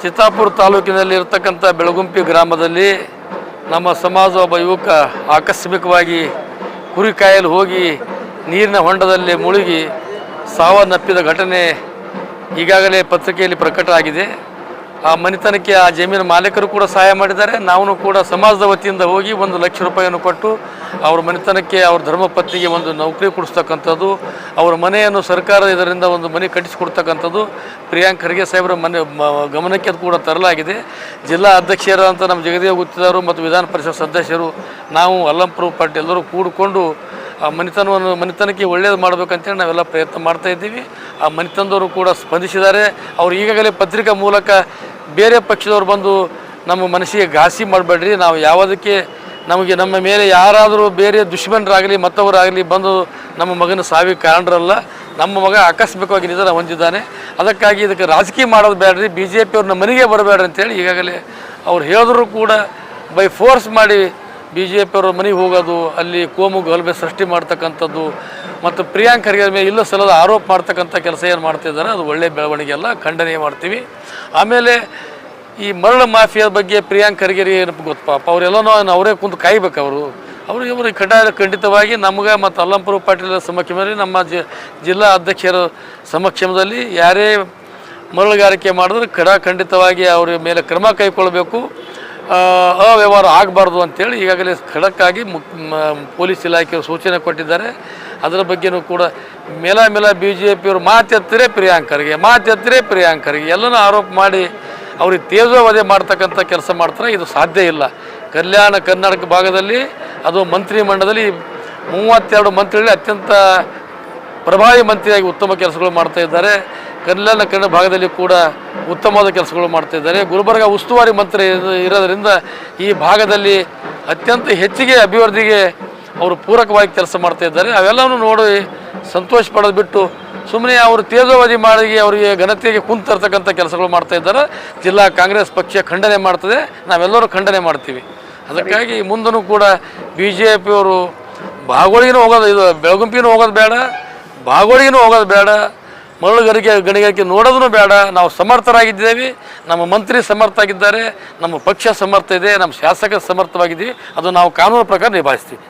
ಚಿತ್ತಾಪುರ ತಾಲೂಕಿನಲ್ಲಿ ಇರತಕ್ಕಂಥ ಬೆಳಗುಂಪಿ ಗ್ರಾಮದಲ್ಲಿ ನಮ್ಮ ಸಮಾಜ ಒಬ್ಬ ಯುವಕ ಆಕಸ್ಮಿಕವಾಗಿ ಕುರಿ ಕಾಯಲು ಹೋಗಿ ನೀರಿನ ಹೊಂಡದಲ್ಲಿ ಮುಳುಗಿ ಸಾವನ್ನಪ್ಪಿದ ಘಟನೆ ಈಗಾಗಲೇ ಪತ್ರಿಕೆಯಲ್ಲಿ ಪ್ರಕಟ ಆಗಿದೆ. ಆ ಮನೆತನಕ್ಕೆ ಆ ಜಮೀನು ಮಾಲೀಕರು ಕೂಡ ಸಹಾಯ ಮಾಡಿದ್ದಾರೆ. ನಾವು ಕೂಡ ಸಮಾಜದ ವತಿಯಿಂದ ಹೋಗಿ 1 ಲಕ್ಷ ರೂಪಾಯಿಯನ್ನು ಕೊಟ್ಟು ಅವ್ರ ಮನೆತನಕ್ಕೆ ಅವ್ರ ಧರ್ಮಪತ್ನಿಗೆ ಒಂದು ನೌಕರಿ ಕೊಡಿಸ್ತಕ್ಕಂಥದ್ದು, ಅವ್ರ ಮನೆಯನ್ನು ಸರ್ಕಾರ ಇದರಿಂದ ಒಂದು ಮನೆ ಕಟ್ಟಿಸಿಕೊಡ್ತಕ್ಕಂಥದ್ದು ಪ್ರಿಯಾಂಕ್ ಖರ್ಗೆ ಸಾಹೇಬರ ಗಮನಕ್ಕೆ ಕೂಡ ತರಲಾಗಿದೆ. ಜಿಲ್ಲಾ ಅಧ್ಯಕ್ಷರಾದಂಥ ನಮ್ಮ ಜಗದೇವ ಗುತ್ತಿದಾರರು ಮತ್ತು ವಿಧಾನ ಪರಿಷತ್ ಸದಸ್ಯರು ನಾವು ಅಲ್ಲಂಪುರ ಪಾರ್ಟಿ ಎಲ್ಲರೂ ಕೂಡಿಕೊಂಡು ಆ ಮನೆತನಕ್ಕೆ ಒಳ್ಳೇದು ಮಾಡಬೇಕಂತೇಳಿ ನಾವೆಲ್ಲ ಪ್ರಯತ್ನ ಮಾಡ್ತಾಯಿದ್ದೀವಿ. ಆ ಮನೆತನದವರು ಕೂಡ ಸ್ಪಂದಿಸಿದ್ದಾರೆ. ಅವರು ಈಗಾಗಲೇ ಪತ್ರಿಕಾ ಮೂಲಕ ಬೇರೆ ಪಕ್ಷದವ್ರು ಬಂದು ನಮ್ಮ ಮನಸ್ಸಿಗೆ ಘಾಸಿ ಮಾಡಬೇಡ್ರಿ, ನಾವು ಯಾವುದಕ್ಕೆ ನಮ್ಮ ಮೇಲೆ ಯಾರಾದರೂ ಬೇರೆ ದುಶ್ಮನರಾಗಲಿ ಮತ್ತವರಾಗಲಿ ಬಂದು ನಮ್ಮ ಮಗನ ಸಾವಿಗೆ ಕಾರಣರಲ್ಲ. ನಮ್ಮ ಮಗ ಆಕಸ್ಮಿಕವಾಗಿ ನಿಧನ ಹೊಂದಿದ್ದಾನೆ, ಅದಕ್ಕಾಗಿ ಇದಕ್ಕೆ ರಾಜಕೀಯ ಮಾಡೋದು ಬೇಡ್ರಿ, BJP ಅವ್ರನ್ನ ಮನೆಗೆ ಬರಬೇಡ್ರಿ ಅಂತೇಳಿ ಈಗಾಗಲೇ ಅವ್ರು ಹೇಳಿದ್ರು ಕೂಡ ಬೈ ಫೋರ್ಸ್ ಮಾಡಿ BJP ಅವ್ರ ಮನೆಗೆ ಹೋಗೋದು, ಅಲ್ಲಿ ಕೋಮು ಗಲಭೆ ಸೃಷ್ಟಿ ಮಾಡ್ತಕ್ಕಂಥದ್ದು ಮತ್ತು ಪ್ರಿಯಾಂಕ್ ಖರ್ಗೆ ಮೇಲೆ ಇಲ್ಲ ಸಲ್ಲದ ಆರೋಪ ಮಾಡ್ತಕ್ಕಂಥ ಕೆಲಸ ಏನು ಮಾಡ್ತಿದ್ದಾರೆ ಅದು ಒಳ್ಳೆಯ ಬೆಳವಣಿಗೆ ಅಲ್ಲ, ಖಂಡನೆ ಮಾಡ್ತೀವಿ. ಆಮೇಲೆ ಈ ಮರಳು ಮಾಫಿಯಾದ ಬಗ್ಗೆ ಪ್ರಿಯಾಂಕ್ ಖರ್ಗೆರಿಗೆ ಏನಪ್ಪ ಗೊತ್ತು, ಪಾಪ ಅವರೆಲ್ಲನೂ ಅವರೇ ಕುಂತು ಕಾಯ್ಬೇಕು. ಇವರು ಖಂಡಿತವಾಗಿ ನಮ್ಗೆ ಮತ್ತು ಅಲ್ಲಂಪುರ ಪಾಟೀಲ ಸಮಕ್ಷಮದಲ್ಲಿ ನಮ್ಮ ಜಿಲ್ಲಾ ಅಧ್ಯಕ್ಷರ ಸಮಕ್ಷಮದಲ್ಲಿ ಯಾರೇ ಮರಳುಗಾರಿಕೆ ಮಾಡಿದ್ರೆ ಖಂಡಿತವಾಗಿ ಅವ್ರ ಮೇಲೆ ಕ್ರಮ ಕೈಗೊಳ್ಳಬೇಕು, ಅವ್ಯವಹಾರ ಆಗಬಾರ್ದು ಅಂತೇಳಿ ಈಗಾಗಲೇ ಖಡಕ್ಕಾಗಿ ಪೊಲೀಸ್ ಇಲಾಖೆಯವರು ಸೂಚನೆ ಕೊಟ್ಟಿದ್ದಾರೆ. ಅದರ ಬಗ್ಗೆಯೂ ಕೂಡ ಮೇಲ BJP ಅವರು ಮಾತೆತ್ತರೆ ಪ್ರಿಯಾಂಕ್ ಖರ್ಗೆ ಎಲ್ಲನೂ ಆರೋಪ ಮಾಡಿ ಅವ್ರಿಗೆ ತೇಜೋವಧೆ ಮಾಡ್ತಕ್ಕಂಥ ಕೆಲಸ ಮಾಡ್ತಾರೆ. ಇದು ಸಾಧ್ಯ ಇಲ್ಲ. ಕಲ್ಯಾಣ ಕರ್ನಾಟಕ ಭಾಗದಲ್ಲಿ ಅದು ಮಂತ್ರಿಮಂಡಲದಲ್ಲಿ 32 ಮಂತ್ರಿಗಳಲ್ಲಿ ಅತ್ಯಂತ ಪ್ರಭಾವಿ ಮಂತ್ರಿಯಾಗಿ ಉತ್ತಮ ಕೆಲಸಗಳು ಮಾಡ್ತಾ ಇದ್ದಾರೆ. ಕಲ್ಯಾಣ ಕನ್ನಡ ಭಾಗದಲ್ಲಿ ಕೂಡ ಉತ್ತಮವಾದ ಕೆಲಸಗಳು ಮಾಡ್ತಾಯಿದ್ದಾರೆ. ಗುಲ್ಬರ್ಗ ಉಸ್ತುವಾರಿ ಮಂತ್ರಿ ಇರೋದರಿಂದ ಈ ಭಾಗದಲ್ಲಿ ಅತ್ಯಂತ ಹೆಚ್ಚಿಗೆ ಅಭಿವೃದ್ಧಿಗೆ ಅವರು ಪೂರಕವಾಗಿ ಕೆಲಸ ಮಾಡ್ತಾಯಿದ್ದಾರೆ. ಅವೆಲ್ಲವೂ ನೋಡಿ ಸಂತೋಷ ಪಡೋದು ಬಿಟ್ಟು ಸುಮ್ಮನೆ ಅವರು ತೇಜೋವಧಿ ಮಾಡಿ ಅವರಿಗೆ ಘನತೆಗೆ ಕುಂತರ್ತಕ್ಕಂಥ ಕೆಲಸಗಳು ಮಾಡ್ತಾಯಿದ್ದಾರೆ. ಜಿಲ್ಲಾ ಕಾಂಗ್ರೆಸ್ ಪಕ್ಷ ಖಂಡನೆ ಮಾಡ್ತದೆ, ನಾವೆಲ್ಲರೂ ಖಂಡನೆ ಮಾಡ್ತೀವಿ. ಅದಕ್ಕಾಗಿ ಮುಂದೂ ಕೂಡ BJP ಅವರು ಬಾಗೋಳಿಗೂ ಹೋಗೋದು, ಇದು ಬೆಳಗುಂಪಿನೂ ಹೋಗೋದು ಬೇಡ, ಬಾಗೋಳಿಗೂ ಹೋಗೋದು ಬೇಡ, ಗಣಿಗಾರಿಕೆ ನೋಡೋದೂ ಬೇಡ. ನಾವು ಸಮರ್ಥರಾಗಿದ್ದೇವೆ, ನಮ್ಮ ಮಂತ್ರಿ ಸಮರ್ಥ ಆಗಿದ್ದಾರೆ, ನಮ್ಮ ಪಕ್ಷ ಸಮರ್ಥ ಇದೆ, ನಮ್ಮ ಶಾಸಕ ಸಮರ್ಥವಾಗಿದ್ದೀವಿ. ಅದು ನಾವು ಕಾನೂನು ಪ್ರಕಾರ ನಿಭಾಯಿಸ್ತೀವಿ.